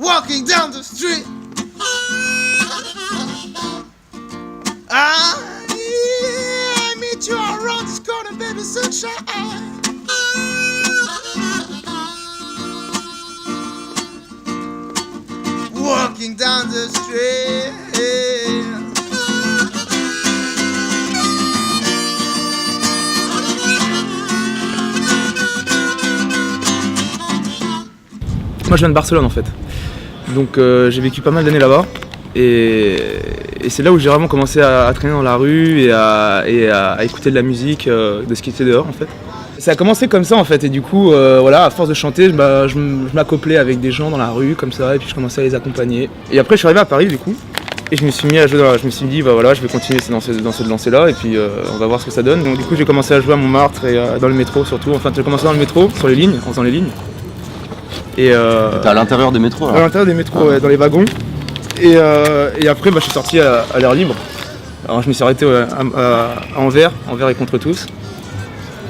walking down the street. I meet you around this corner, baby, sunshine. Walking down the street. Moi je viens de Barcelone en fait, donc j'ai vécu pas mal d'années là-bas et c'est là où j'ai vraiment commencé à traîner dans la rue et à écouter de la musique, de ce qui était dehors en fait. Ça a commencé comme ça en fait et du coup voilà, à force de chanter je m'accoplais avec des gens dans la rue comme ça et puis je commençais à les accompagner. Et après je suis arrivé à Paris du coup et je me suis mis à jouer je me suis dit bah voilà, je vais continuer dans cette lancée là et puis on va voir ce que ça donne. Donc du coup j'ai commencé à jouer à Montmartre et dans le métro surtout, enfin j'ai commencé dans le métro, sur les lignes, en faisant les lignes. Et t'es à l'intérieur des métros là. À l'intérieur des métros, ouais, dans les wagons. Et après je suis sorti à l'air libre. Alors je me suis arrêté à Anvers et contre tous.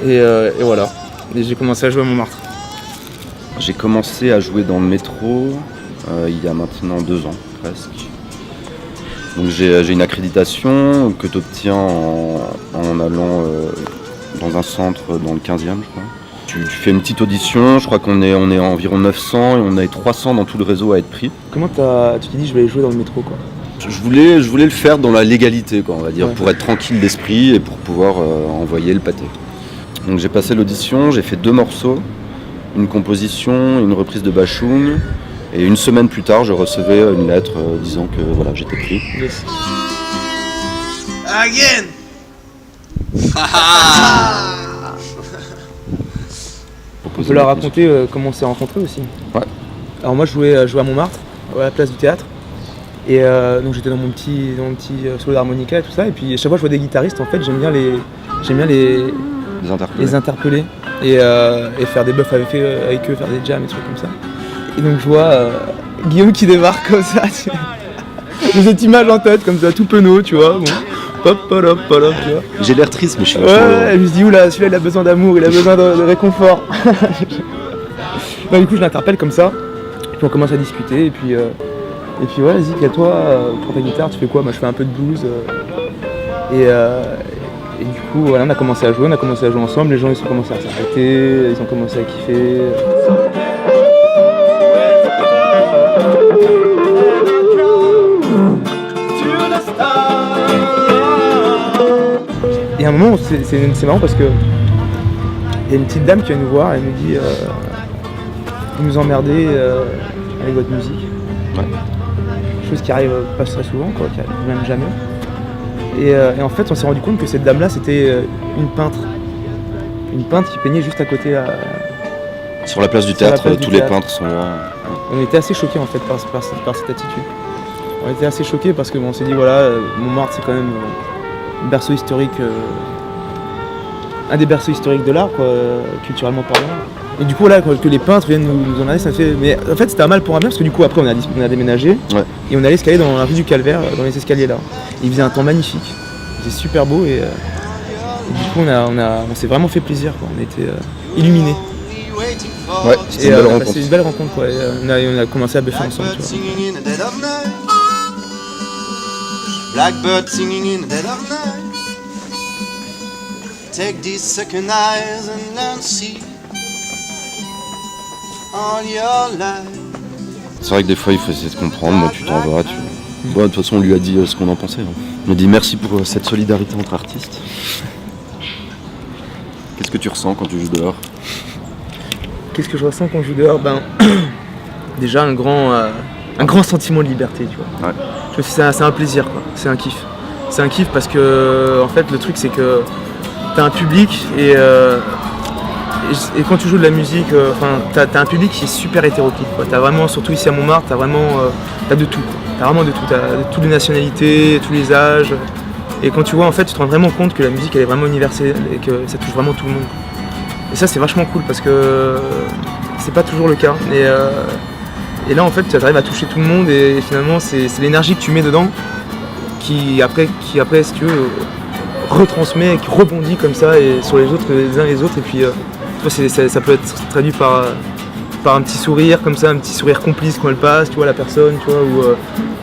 Et voilà. Et j'ai commencé à jouer à Montmartre. J'ai commencé à jouer dans le métro il y a maintenant 2 ans presque. Donc j'ai une accréditation que tu obtiens en allant dans un centre dans le 15e je crois. Tu fais une petite audition, je crois qu'on est environ 900 et on est 300 dans tout le réseau à être pris. Comment tu t'es dit je vais aller jouer dans le métro quoi? Je voulais le faire dans la légalité quoi, on va dire, ouais. Pour être tranquille d'esprit et pour pouvoir envoyer le pâté. Donc j'ai passé l'audition, j'ai fait 2 morceaux, une composition, une reprise de Bashung et une semaine plus tard je recevais une lettre disant que voilà j'étais pris. Yes. Again. On peut leur raconter comment on s'est rencontrés aussi. Ouais. Alors moi je jouais à Montmartre, à la place du théâtre. Et donc j'étais dans mon petit solo d'harmonica et tout ça. Et puis à chaque fois que je vois des guitaristes, en fait j'aime bien les interpeller et faire des buffs avec eux, faire des jams et trucs comme ça. Et donc je vois Guillaume qui débarque comme ça. J'ai cette image en tête comme ça, tout penaud, tu vois. Bon. Pop, tu vois. J'ai l'air triste mais je suis ouais, je me dis oula, celui-là il a besoin d'amour, il a besoin de réconfort. Du coup je l'interpelle comme ça, et puis on commence à discuter, et puis ouais, vas-y, toi pour ta guitare tu fais quoi? Moi je fais un peu de blues, et du coup voilà, on a commencé à jouer ensemble, les gens ils ont commencé à s'arrêter, ils ont commencé à kiffer. Et à un moment, c'est marrant parce que il y a une petite dame qui vient nous voir, elle nous dit vous nous emmerdez avec votre musique. Ouais. Chose qui arrive pas très souvent, quoi, qui arrive même jamais. Et en fait, on s'est rendu compte que cette dame-là, c'était une peintre. Une peintre qui peignait juste à côté. Sur la place du théâtre, tous les peintres sont là. On était assez choqués en fait par cette attitude. On était assez choqués parce que on s'est dit voilà, Montmartre c'est quand même un berceau historique, un des berceaux historiques de l'art, quoi, culturellement parlant. Et du coup là, que les peintres viennent nous en aller, ça fait. Mais en fait c'était un mal pour un bien parce que du coup après on a déménagé, ouais. Et on allait escalader dans la rue du Calvaire, dans les escaliers là. Il faisait un temps magnifique, c'était super beau et du coup on s'est vraiment fait plaisir, quoi. On était illuminés. Ouais, c'était une belle rencontre. C'est une belle rencontre, quoi. On a commencé à buffer ensemble, tu vois. Blackbird singing in the dead of night. Take these second eyes and learn to see all your life. C'est vrai que des fois il faut essayer de comprendre, bon tu t'en vas, Bon, de toute façon on lui a dit ce qu'on en pensait. Hein. On lui a dit merci pour cette solidarité entre artistes. Qu'est-ce que tu ressens quand tu joues dehors? Qu'est-ce que je ressens quand je joue dehors? Déjà un grand sentiment de liberté, tu vois. Ouais. C'est un plaisir, quoi. C'est un kiff. C'est un kiff parce que en fait le truc c'est que t'as un public et quand tu joues de la musique, t'as un public qui est super hétéroclite, quoi. T'as vraiment, surtout ici à Montmartre, t'as de tout, quoi. T'as vraiment de tout, t'as toutes les nationalités, tous les âges. Et quand tu vois, en fait, tu te rends vraiment compte que la musique elle est vraiment universelle et que ça touche vraiment tout le monde. Et ça c'est vachement cool parce que c'est pas toujours le cas. Et là en fait tu arrives à toucher tout le monde et finalement c'est l'énergie que tu mets dedans qui après si tu veux retransmet et qui rebondit comme ça et sur les autres les uns les autres et puis ça peut être traduit par par un petit sourire comme ça, un petit sourire complice quand elle passe, tu vois la personne, tu vois, ou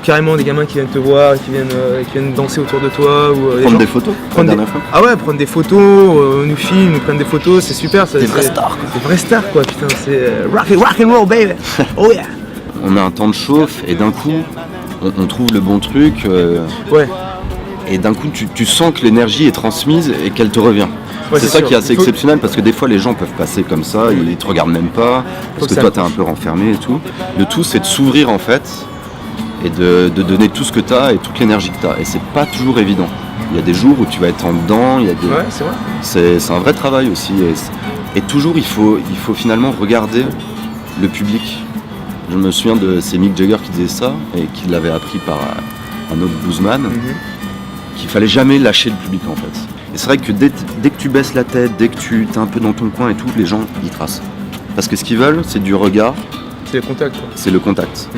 carrément des gamins qui viennent te voir, qui viennent danser autour de toi, ou Prendre des photos la dernière fois. Ah ouais, prendre des photos, nous filment, nous prennent des photos, c'est super. Des vrais stars quoi. Des vrais stars quoi, putain, c'est rock and roll baby. Oh yeah. On met un temps de chauffe et d'un coup on trouve le bon truc. Ouais. Et d'un coup tu sens que l'énergie est transmise et qu'elle te revient. Ouais, c'est ça sûr. qui est assez exceptionnel parce que des fois les gens peuvent passer comme ça, ils te regardent même pas, parce que toi t'es un peu renfermé et tout. Le tout c'est de s'ouvrir en fait et de donner tout ce que t'as et toute l'énergie que t'as. Et c'est pas toujours évident. Il y a des jours où tu vas être en dedans, il y a des... Ouais, c'est vrai. C'est un vrai travail aussi. Et toujours il faut finalement regarder le public. Je me souviens c'est Mick Jagger qui disait ça et qui l'avait appris par un autre bluesman. Qu'il fallait jamais lâcher le public en fait. Et c'est vrai que dès que tu baisses la tête, dès que tu es un peu dans ton coin et tout, les gens ils tracent. Parce que ce qu'ils veulent, c'est du regard. C'est le contact quoi. C'est le contact.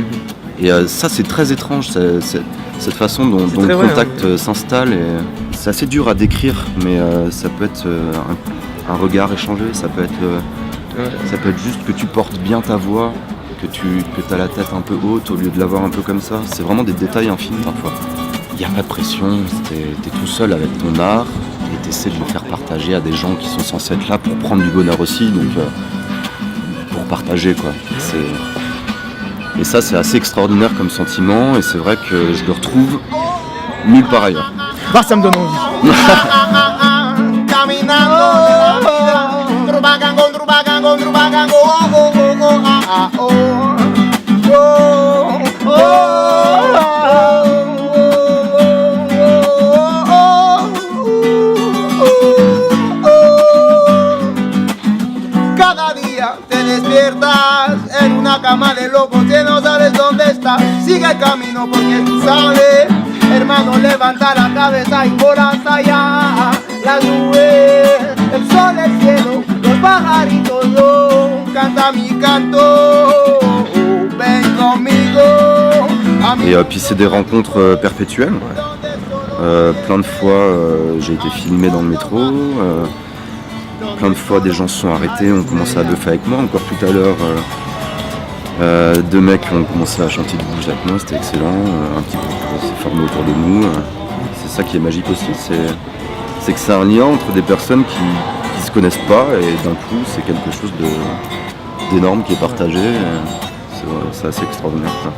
Et ça c'est très étrange, cette façon dont le vrai, contact s'installe. Et c'est assez dur à décrire, mais ça peut être un regard échangé, ça peut être juste que tu portes bien ta voix, que tu as la tête un peu haute au lieu de l'avoir un peu comme ça. C'est vraiment des détails infimes parfois. Il n'y a pas de pression, t'es tout seul avec ton art et t'essaies de le faire partager à des gens qui sont censés être là pour prendre du bonheur aussi, donc pour partager quoi. Et ça c'est assez extraordinaire comme sentiment et c'est vrai que je le retrouve nulle part ailleurs. Ah, ça me donne envie. En una cama de locos que no sabes dónde está. Sigue el camino porque tú sabes, hermano, levanta la cabeza y por hasta allá. Las nubes, el sol, el cielo, los pajaritos, canta mi canto. Ven conmigo. Et puis c'est des rencontres perpétuelles. Plein de fois j'ai été filmé dans le métro. Plein de fois des gens se sont arrêtés, ont commencé à buffer avec moi. Encore tout à l'heure, deux mecs ont commencé à chanter du blues avec moi, c'était excellent. Un petit groupe s'est formé autour de nous. C'est ça qui est magique aussi, c'est que c'est un lien entre des personnes qui se connaissent pas et d'un coup c'est quelque chose d'énorme qui est partagé. C'est assez extraordinaire quoi.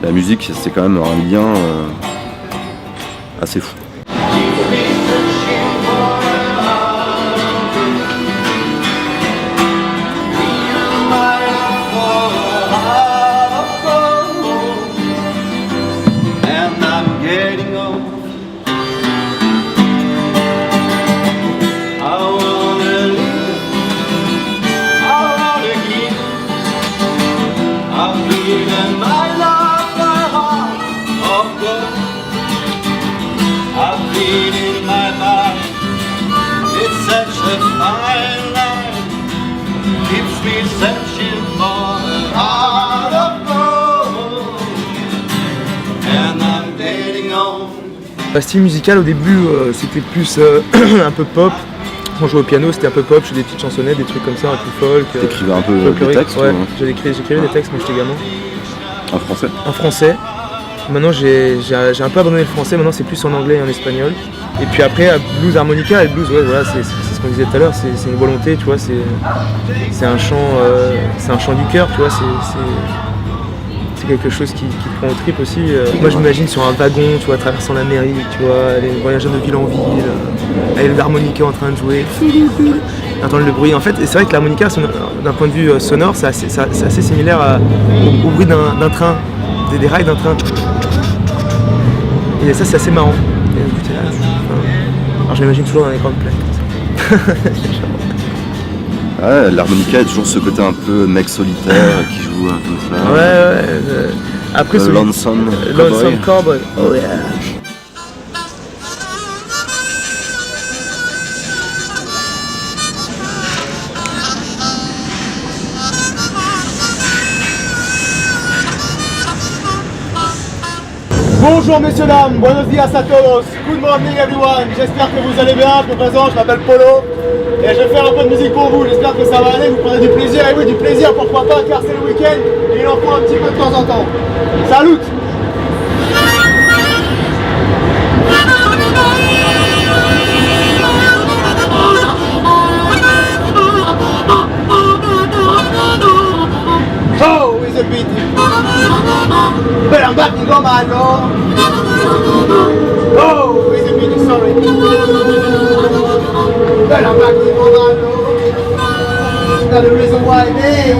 La musique c'est quand même un lien assez fou. Le style musical au début c'était plus un peu pop. Quand je jouais au piano c'était un peu pop, je faisais des petites chansonnettes, des trucs comme ça, un peu folk. T'écrivais un peu des textes ouais, j'écrivais des textes quand j'étais gamin. En français? En français. Maintenant j'ai un peu abandonné le français, maintenant c'est plus en anglais et en espagnol. Et puis après blues harmonica et le blues, ouais, voilà, c'est ce qu'on disait tout à l'heure, c'est une volonté, tu vois, c'est un chant du cœur, tu vois, c'est quelque chose qui te prend au trip aussi. Moi je m'imagine sur un wagon, tu vois, traversant l'Amérique, tu vois, aller voyager de ville en ville, avec l'harmonica en train de jouer, entendre le bruit. En fait, et c'est vrai que l'harmonica, d'un point de vue sonore, c'est assez similaire au bruit d'un train, des rails d'un train. Et ça c'est assez marrant. Et du coup, t'es là, alors je m'imagine toujours dans les grandes plaques. Ouais, l'harmonica a toujours ce côté un peu mec solitaire qui joue comme ça. Ouais. Après, Lonesome Cowboy. Oh yeah. Bonjour messieurs dames, buenos días a todos, good morning everyone, j'espère que vous allez bien, je me présente, je m'appelle Polo et je vais faire un peu de musique pour vous, j'espère que ça va aller, vous prendrez du plaisir, et oui du plaisir pourquoi pas car c'est le week-end et il en faut un petit peu de temps en temps. Salut. Oh, it's a beat. But I'm back in Goma, no. Oh, it's a beat, sorry. But I'm back in Goma, no. That's the reason why, baby,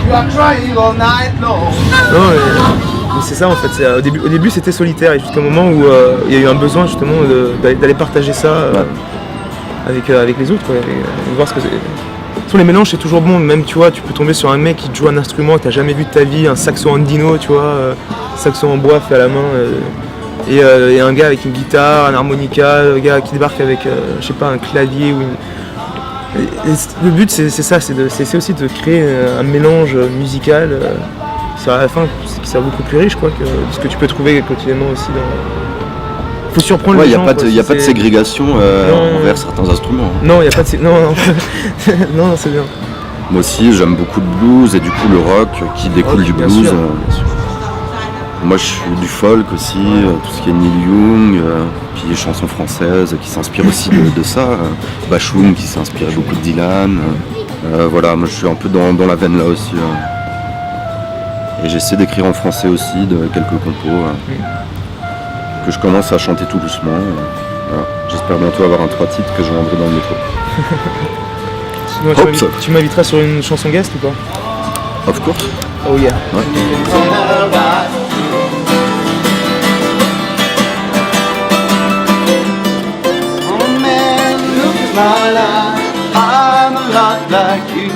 you are crying all night long. Non, mais c'est ça en fait. Au début c'était solitaire et jusqu'à un moment où il y a eu un besoin justement d'aller partager ça avec les autres, quoi, et voir ce que c'est. Les mélanges c'est toujours bon, même tu vois, tu peux tomber sur un mec qui te joue un instrument que t'as jamais vu de ta vie, un saxo andino, tu vois, saxo en bois fait à la main, et un gars avec une guitare, un harmonica, un gars qui débarque avec, je sais pas, un clavier ou une... Le but c'est ça, c'est aussi de créer un mélange musical à la fin qui sera beaucoup plus riche, quoi, que ce que tu peux trouver quotidiennement aussi dans... Faut surprendre les gens. Il n'y a pas de ségrégation envers certains instruments. Non, il n'y a pas de non. Non, c'est bien. Moi aussi, j'aime beaucoup le blues et du coup le rock qui découle du blues. Bien sûr. Moi, je suis du folk aussi, tout ce qui est Neil Young, puis les chansons françaises qui s'inspirent aussi de ça. Bashung qui s'inspire beaucoup de Dylan. Voilà, moi je suis un peu dans la veine là aussi. Et j'essaie d'écrire en français aussi, de quelques compos. Que je commence à chanter tout doucement. Voilà. J'espère bientôt avoir un 3 titres que je vendrai dans le métro. Tu m'inviteras sur une chanson guest ou pas? Of course. Oh yeah. Ouais. Oh man, look at my life, I'm a lot like you.